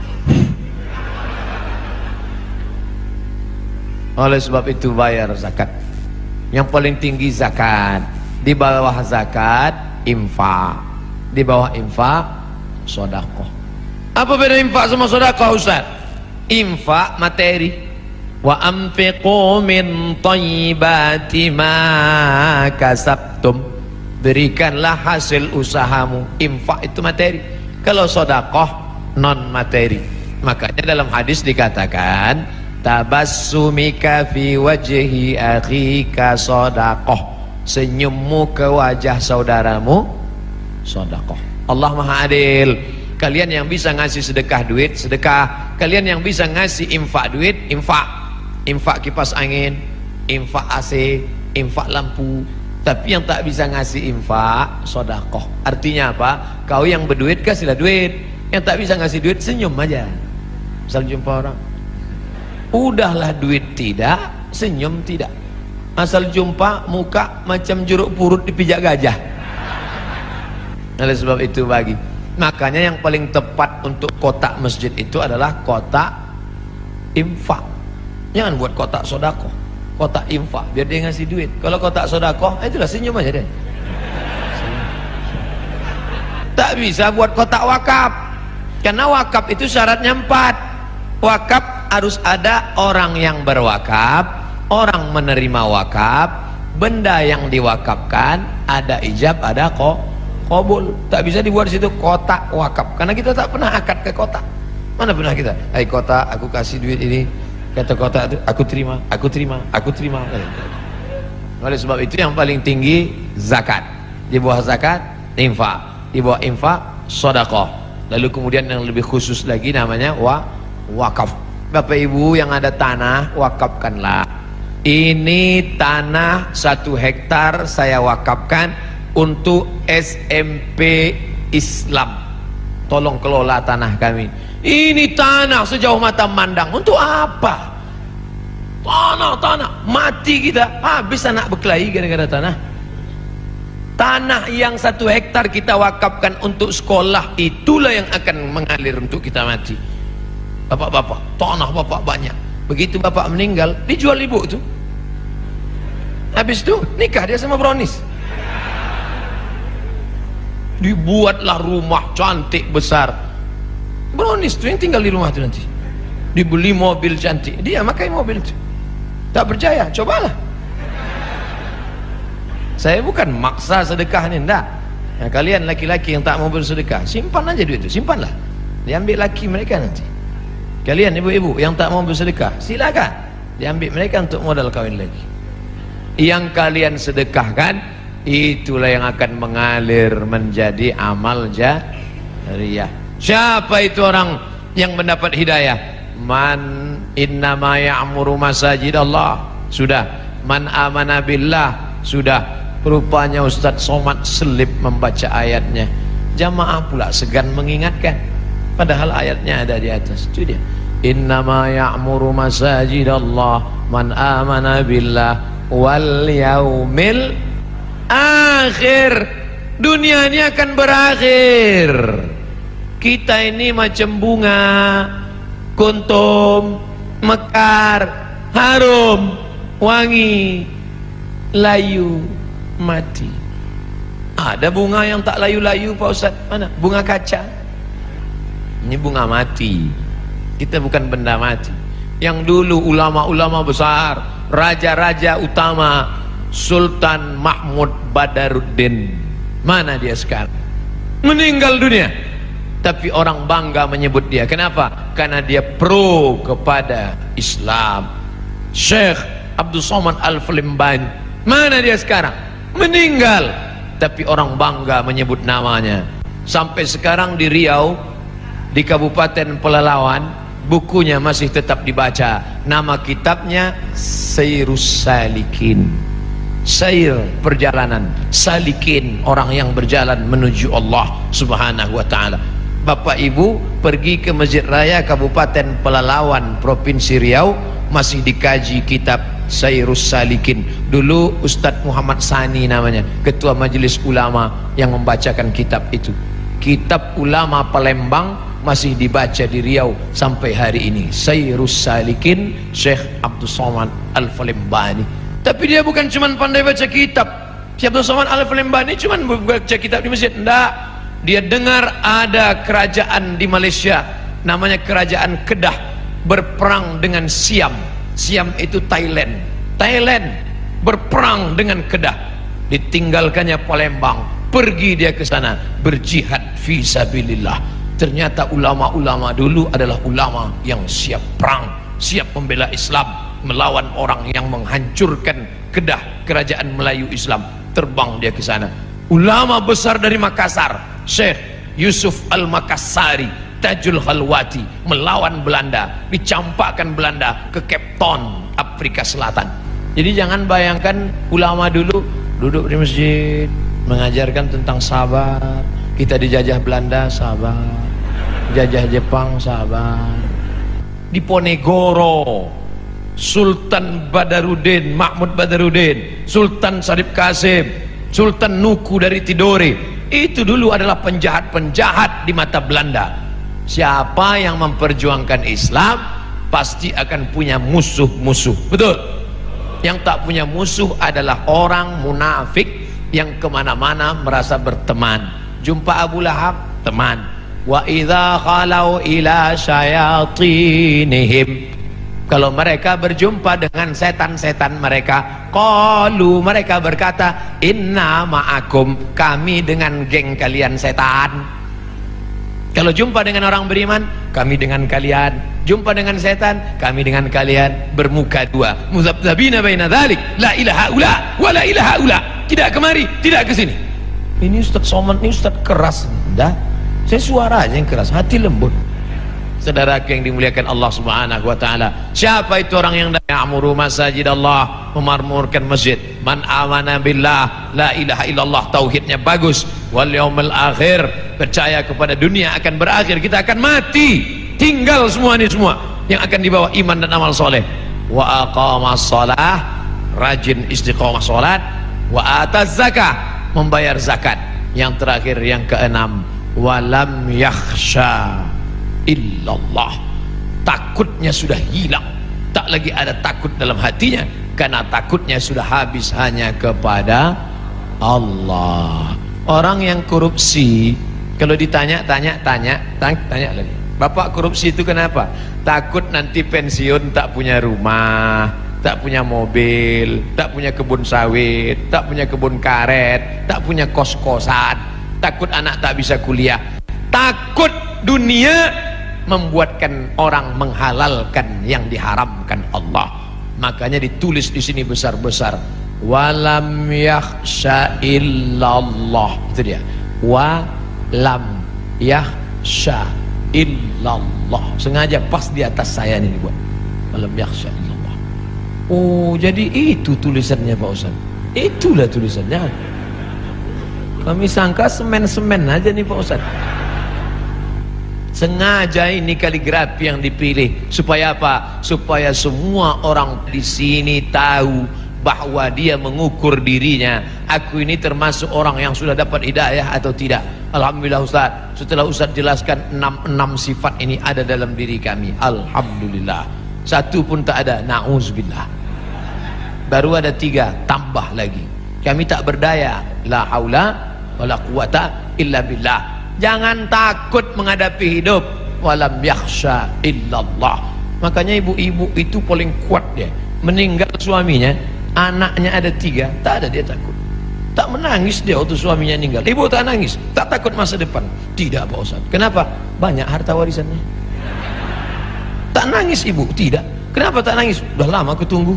Oleh sebab itu bayar zakat. Yang paling tinggi zakat. Di bawah zakat infak, di bawah infak sedekah. Apa beda infak sama sedekah Ustaz? Infak materi, wa anfiqu min thayyibati ma kasabtum, berikanlah hasil usahamu. Infak itu materi, kalau sedekah non materi. Makanya dalam hadis dikatakan tabassumika fi wajhi akhika sedekah, senyummu ke wajah saudaramu sedekah. Allah Maha Adil. Kalian yang bisa ngasih sedekah duit, sedekah. Kalian yang bisa ngasih infak duit, infak. Infak kipas angin, infak AC, infak lampu. Tapi yang tak bisa ngasih infak, sedekah. Artinya apa? Kau yang berduit kasihlah duit. Yang tak bisa ngasih duit, senyum aja. Misal jumpa orang, udahlah duit tidak, senyum tidak. Asal jumpa muka macam jeruk purut dipijak gajah. Oleh sebab itu bagi, makanya yang paling tepat untuk kotak masjid itu adalah kotak infak. Jangan buat kotak sedekah, kotak infak biar dia ngasih duit. Kalau kotak sedekah, itulah senyum aja deh. Tak bisa buat kotak wakaf, karena wakaf itu syaratnya 4. Wakaf harus ada orang yang berwakaf, orang menerima wakaf, benda yang diwakafkan, ada ijab, ada qabul. Tak bisa dibuat situ kotak wakaf, karena kita tak pernah akad ke kotak. Mana pernah kita, hai kotak, aku kasih duit ini, kata kotak itu, aku terima, aku terima, aku terima. Oleh sebab itu yang paling tinggi zakat, di bawah zakat infak, di bawah infak sedekah. Lalu kemudian yang lebih khusus lagi namanya wakaf. Bapak Ibu yang ada tanah, wakafkanlah. Ini tanah 1 hektar saya wakafkan untuk SMP Islam. Tolong kelola tanah kami. Ini tanah sejauh mata mandang. Untuk apa? Tanah mati kita, habis anak berkelahi gara-gara tanah. Tanah yang 1 hektar kita wakafkan untuk sekolah, itulah yang akan mengalir untuk kita mati. Bapak-bapak, tanah bapak banyak. Begitu bapak meninggal, dijual ibu itu. Habis itu nikah dia sama Brownies. Dibuatlah rumah cantik besar. Brownies itu yang tinggal di rumah itu nanti. Dibeli mobil cantik, dia pakai mobil itu. Tak percaya, cobalah. Saya bukan maksa sedekah ni, enggak. Ya, kalian laki-laki yang tak mau bersedekah, simpan aja duit itu, simpanlah. Diambil laki mereka nanti. Kalian ibu-ibu yang tak mau bersedekah, silakan. Diambil mereka untuk modal kawin lagi. Yang kalian sedekahkan, itulah yang akan mengalir menjadi amal jariyah. Siapa itu orang yang mendapat hidayah? Man innama ya'muru masajidallah. Sudah. Man amana billah. Sudah. Rupanya Ustaz Somad selip membaca ayatnya. Jamaah pula segan mengingatkan, padahal ayatnya ada di atas. Itu dia. Innama ya'muru masajidallah man amana billah wal yaumil akhir. Dunia ini akan berakhir. Kita ini macam bunga, kuntum, mekar, harum, wangi, layu, mati. Ada bunga yang tak layu-layu Pak Ustaz? Mana? Bunga kaca. Ini bunga mati. Kita bukan benda mati. Yang dulu ulama-ulama besar, raja-raja utama, Sultan Mahmud Badaruddin, mana dia sekarang? Meninggal dunia. Tapi orang bangga menyebut dia. Kenapa? Karena dia pro kepada Islam. Syekh Abdul Somad Al-Falimbani, mana dia sekarang? Meninggal. Tapi orang bangga menyebut namanya. Sampai sekarang di Riau, di Kabupaten Pelalawan, bukunya masih tetap dibaca. Nama kitabnya Sayrus Salikin. Sair, perjalanan. Salikin, orang yang berjalan menuju Allah Subhanahu wa ta'ala. Bapak Ibu pergi ke Masjid Raya Kabupaten Pelalawan Provinsi Riau, masih dikaji kitab Sayrus Salikin. Dulu Ustadz Muhammad Sani namanya, ketua majelis ulama yang membacakan kitab itu. Kitab ulama Palembang masih dibaca di Riau sampai hari ini. Sayrus Salikin, Syekh Abdul Somad Al-Falimbani. Tapi dia bukan cuma pandai baca kitab. Syekh Abdul Somad Al-Falimbani cuma baca kitab di masjid, enggak. Dia dengar ada kerajaan di Malaysia namanya kerajaan Kedah berperang dengan Siam. Siam itu Thailand. Thailand berperang dengan Kedah. Ditinggalkannya Palembang, pergi dia ke sana berjihad fi sabilillah. Ternyata ulama-ulama dulu adalah ulama yang siap perang, siap membela Islam, melawan orang yang menghancurkan Kedah, kerajaan Melayu Islam. Terbang dia ke sana. Ulama besar dari Makassar, Syekh Yusuf Al-Makassari, Tajul Khalwati, melawan Belanda, dicampakkan Belanda ke Cape Town, Afrika Selatan. Jadi jangan bayangkan ulama dulu duduk di masjid mengajarkan tentang sabar. Kita dijajah Belanda, sabar. Jajah Jepang, sabar. Di Ponegoro, Sultan Badaruddin, Mahmud Badaruddin, Sultan Sarip Qasim, Sultan Nuku dari Tidore, itu dulu adalah penjahat-penjahat di mata Belanda. Siapa yang memperjuangkan Islam pasti akan punya musuh-musuh. Betul? Yang tak punya musuh adalah orang munafik yang kemana-mana merasa berteman. Jumpa Abu Lahab, teman. Wa idza khalau ila syayatinihim, kalau mereka berjumpa dengan setan-setan mereka, qalu, mereka berkata, inna ma'akum, kami dengan geng kalian setan. Kalau jumpa dengan orang beriman, kami dengan kalian. Jumpa dengan setan, kami dengan kalian. Bermuka dua, muzabzabina baina dzalik, la ilaha ula wa la ilaha ula. Tidak kemari, tidak ke sini. Ini Ustaz Somad, ini Ustaz keras. Dah, Saya suara aja yang keras, hati lembut. Saudara yang dimuliakan Allah Subhanahu wa taala, siapa itu orang yang ya'muru masajid Allah, memakmurkan masjid? Man amana billah, la ilaha illallah, tauhidnya bagus, wal yaumil akhir, percaya kepada dunia akan berakhir, kita akan mati, tinggal semua ini semua yang akan dibawa iman dan amal soleh. Wa aqamas shalah, rajin istiqomah salat, wa ataz zakah, membayar zakat. Yang terakhir yang keenam, walam yakhsha illallah, takutnya sudah hilang, tak lagi ada takut dalam hatinya karena takutnya sudah habis hanya kepada Allah. Orang yang korupsi kalau ditanya lagi, Bapak korupsi itu kenapa? Takut nanti pensiun tak punya rumah, tak punya mobil, tak punya kebun sawit, tak punya kebun karet, tak punya kos-kosan, takut anak tak bisa kuliah, takut dunia membuatkan orang menghalalkan yang diharamkan Allah. Makanya ditulis di sini besar-besar, walam yakhsha illallah, itu dia, walam yakhsha illallah, sengaja pas di atas saya ini dibuat walam yakhsha illallah. Oh, jadi itu tulisannya Pak Ustaz, itulah tulisannya. Kami sangka semen-semen aja nih Pak Ustaz. Sengaja ini kaligrafi yang dipilih supaya apa? Supaya semua orang di sini tahu bahwa dia mengukur dirinya, aku ini termasuk orang yang sudah dapat hidayah atau tidak. Alhamdulillah Ustaz, setelah Ustaz jelaskan 6 sifat ini ada dalam diri kami, alhamdulillah. Satu pun tak ada, na'udzubillah. Baru ada 3, tambah lagi. Kami tak berdaya, la haula wala quwata illa billah. Jangan takut menghadapi hidup, walam yakhsha illallah. Makanya ibu-ibu itu paling kuat dia. Meninggal suaminya, anaknya ada 3, tak ada dia takut. Tak menangis dia waktu suaminya meninggal. Ibu tak nangis, tak takut masa depan. Tidak Pak Ustaz. Kenapa? Banyak harta warisannya. Tak nangis ibu, tidak. Kenapa tak nangis? Udah lama aku tunggu.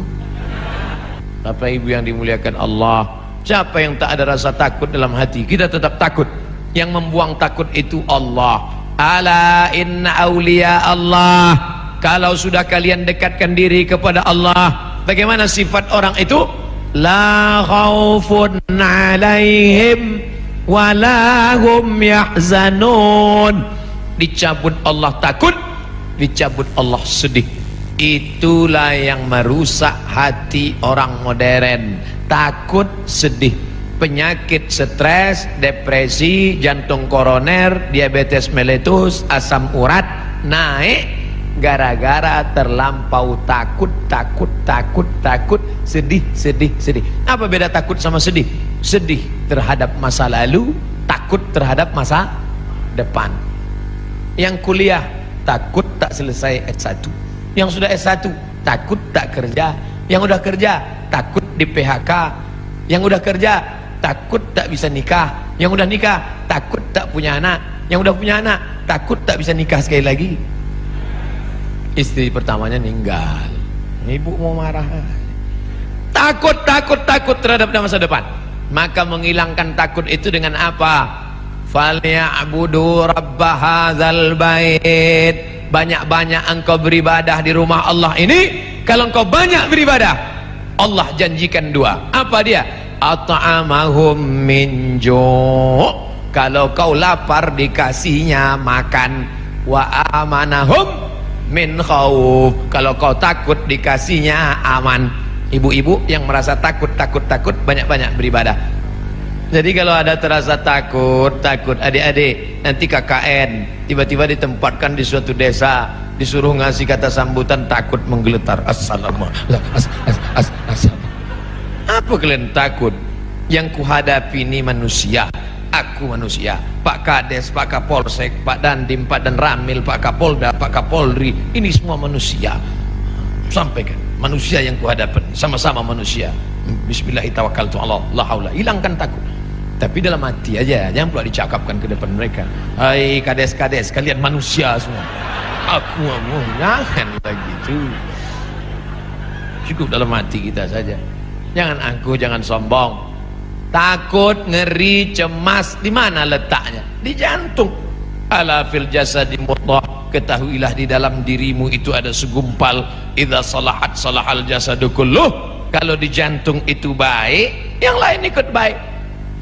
Bapak ibu yang dimuliakan Allah, siapa yang tak ada rasa takut dalam hati? Kita tetap takut. Yang membuang takut itu Allah. Ala inna awliya Allah, kalau sudah kalian dekatkan diri kepada Allah, bagaimana sifat orang itu? La khaufun alaihim wala hum yahzanun. Dicabut Allah takut, dicabut Allah sedih. Itulah yang merusak hati orang modern. Takut, sedih. Penyakit stres, depresi, jantung koroner, diabetes meletus, asam urat naik gara-gara terlampau takut, sedih. Apa beda takut sama sedih? Sedih terhadap masa lalu, takut terhadap masa depan. Yang kuliah takut tak selesai S1, yang sudah S1 takut tak kerja, yang udah kerja takut di PHK, yang udah kerja takut tak bisa nikah, yang udah nikah takut tak punya anak, yang udah punya anak takut tak bisa nikah sekali lagi. Istri pertamanya meninggal, ibu mau marah. Takut terhadap masa depan. Maka menghilangkan takut itu dengan apa? Falyabudu rabb hadzal bait. Banyak-banyak engkau beribadah di rumah Allah ini. Kalau engkau banyak beribadah, Allah janjikan 2. Apa dia? At'amahum min ju', kalau kau lapar dikasihnya makan. Wa amanahum min khauf, kalau kau takut dikasihnya aman. Ibu-ibu yang merasa takut banyak-banyak beribadah. Jadi kalau ada terasa takut adik-adik nanti KKN tiba-tiba ditempatkan di suatu desa, disuruh ngasih kata sambutan, takut menggeletar. Assalamualaikum. Apa kalian takut? Yang kuhadapi ini manusia, aku manusia. Pak Kades, Pak Kapolsek, Pak Dandim, Pak Danramil, Pak Kapolda, Pak Kapolri, ini semua manusia. Sampaikan, manusia yang kuhadapi, sama-sama manusia. Bismillahirrahmanirrahim. La haula, hilangkan takut. Tapi dalam hati aja, jangan pula dicakapkan ke depan mereka. Hai kades-kades, kalian manusia semua. Aku mau, jangan begitu. Cukup dalam hati kita saja. Jangan angkuh, jangan sombong. Takut, ngeri, cemas, di mana letaknya? Di jantung. ala fil jasadi mudghah, ketahuilah di dalam dirimu itu ada segumpal, idza salahat salahal jasadu kulluh, kalau di jantung itu baik, yang lain ikut baik.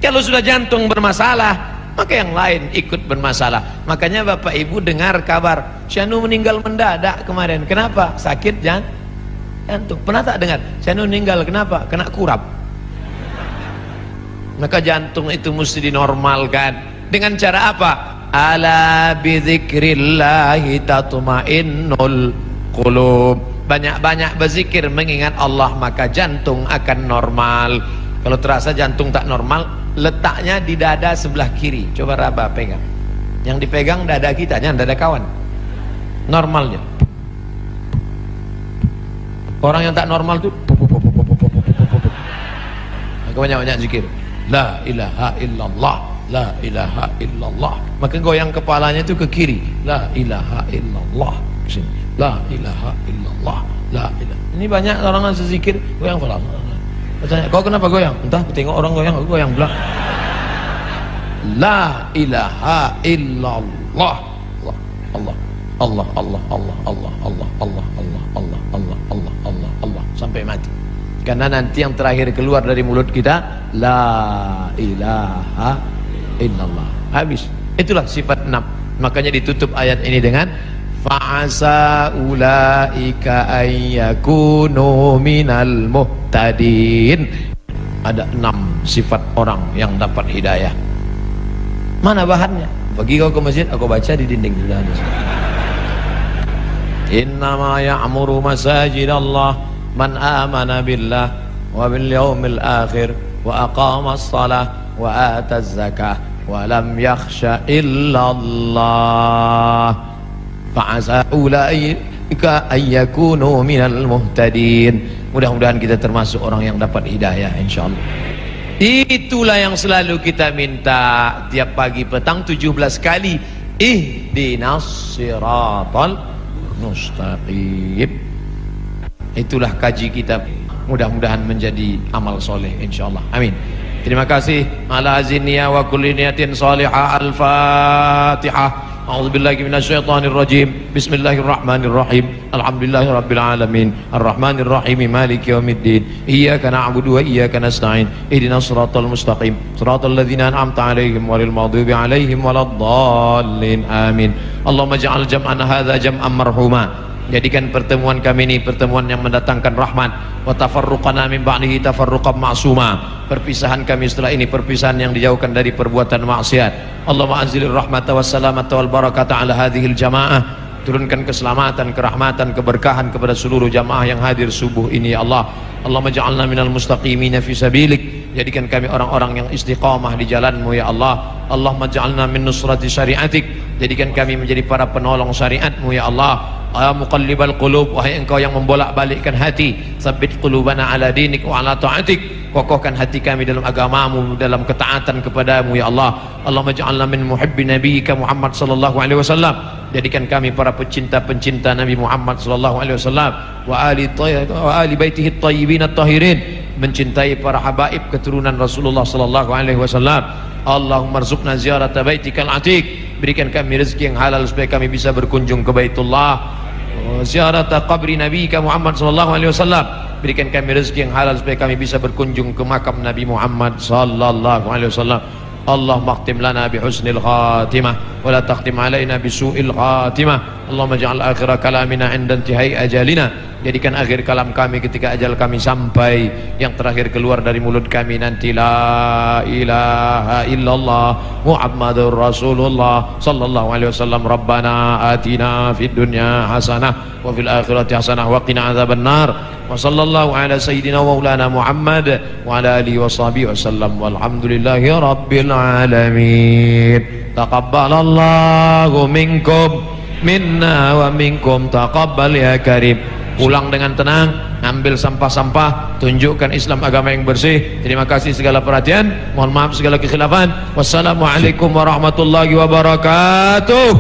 Kalau sudah jantung bermasalah, maka yang lain ikut bermasalah. Makanya Bapak Ibu dengar kabar Syanu meninggal mendadak kemarin. Kenapa? Sakit jantung. Pernah tak dengar Syanu meninggal kenapa? Kena kurap. Maka jantung itu mesti dinormalkan. Dengan cara apa? Ala bidzikrillahi tatmainnul qulub. Banyak-banyak berzikir mengingat Allah, maka jantung akan normal. Kalau terasa jantung tak normal, letaknya di dada sebelah kiri. Coba raba pegang. Yang dipegang dada kita, jangan dada kawan. Normalnya. Orang yang tak normal tuh banyak-banyak zikir. La ilaha illallah, la ilaha illallah. Maka goyang kepalanya itu ke kiri. La ilaha illallah. Sini. La ilaha illallah, la ilaha. Ini banyak orang yang zikir goyang kepala. Tanya, kau kenapa goyang? Entah, tengok orang goyang, aku goyang pula. La ilaha illallah. Allah, Allah, Allah, Allah, Allah, Allah, Allah, Allah, Allah, Allah, Allah, Allah, Allah, sampai mati. Karena nanti yang terakhir keluar dari mulut kita, la ilaha illallah. Habis. Itulah sifat 6. Makanya ditutup ayat ini dengan fa'asa ulaika ayyakunu minal muhtadin. Ada 6 sifat orang yang dapat hidayah. Mana bahannya? Bagi kau ke masjid, aku baca di dinding sudah ada. Innama ya'muru masajidallah man amana billah wa bil yaumil akhir wa aqama as-salah wa ata az-zakah wa lam yakhsha illallah. Fa'asa ulaika ayyakunu minal muhtadin. Mudah-mudahan kita termasuk orang yang dapat hidayah insyaallah. Itulah yang selalu kita minta tiap pagi petang 17 kali. Ihdinas siratal mustaqim. Itulah kaji kita. Mudah-mudahan menjadi amal soleh insyaallah. Amin. Terima kasih. Ala azinniya wa kulli niyatin salihah. Al-Fatihah. A'udzubillahi minasyaitonir rajim. Bismillahirrahmanirrahim. Alhamdulillahirabbil alamin. Arrahmanirrahim. Maliki yaumiddin. Iyyaka na'budu wa iyyaka nasta'in. Ihdinas siratal mustaqim. Siratal ladzina an'amta 'alaihim ghairil maghdubi 'alaihim waladdallin. Amin. Allahumma ij'al jam'ana hadza jam'an marhuma. Jadikan pertemuan kami ini pertemuan yang mendatangkan rahmat. Wa tafarruqana min ba'dihi tafarruqan ma'suma. Perpisahan kami setelah ini perpisahan yang dijauhkan dari perbuatan maksiat. Allahumma anzilir rahmata wassalamata wal barakata ala hadhil jamaah. Turunkan keselamatan, kerahmatan, keberkahan kepada seluruh jamaah yang hadir subuh ini ya Allah. Allahumma ja'alna minal mustaqimina fi sabilik. Jadikan kami orang-orang yang istiqamah di jalanmu ya Allah. Allahumma ja'alna min nusrati syariatik. Jadikan kami menjadi para penolong syariatmu ya Allah. Ya muqallibal qulub, wahai engkau yang membolak-balikkan hati, sabbit qulubana ala dinik wa ala ta'atik. Kokohkan hati kami dalam agamamu, dalam ketaatan kepadamu ya Allah. Allahumma ja'alna min muhibbi nabiyyika Muhammad sallallahu alaihi wasallam. Jadikan kami para pecinta-pencinta Nabi Muhammad sallallahu alaihi wasallam wa ali baitihi at-tayyibin at-tahirin, mencintai para habaib keturunan Rasulullah sallallahu alaihi wasallam. Allahumma rzuqna ziyarata baitikal atiq. Berikan kami rezeki yang halal supaya kami bisa berkunjung ke Baitullah. Ziyarata qabri nabiyika Muhammad sallallahu alaihi wasallam. Berikan kami rezeki yang halal supaya kami bisa berkunjung ke makam Nabi Muhammad sallallahu alaihi wasallam. Allahumma khtim lana bi husnil khatimah wa la takhtim alaina bi su'il khatimah. Allahumma ja'al akhir kalamina 'inda intihai ajalina. Jadikan akhir kalam kami ketika ajal kami sampai, yang terakhir keluar dari mulut kami nanti la ilaha illallah Muhammadur Rasulullah sallallahu alaihi wasallam. Rabbana atina fid dunya hasanah wa fil akhirati hasanah wa qina adzabannar. Wa sallallahu ala sayyidina wa maulana Muhammad wa ala alihi wa sahbihi wasallam. Walhamdulillahi rabbil alamin. Taqabbalallahu minkum minna wa minkum taqabbal ya karim. Pulang dengan tenang, ambil sampah-sampah, tunjukkan Islam agama yang bersih. Terima kasih segala perhatian, mohon maaf segala kekhilafan. Wassalamualaikum warahmatullahi wabarakatuh.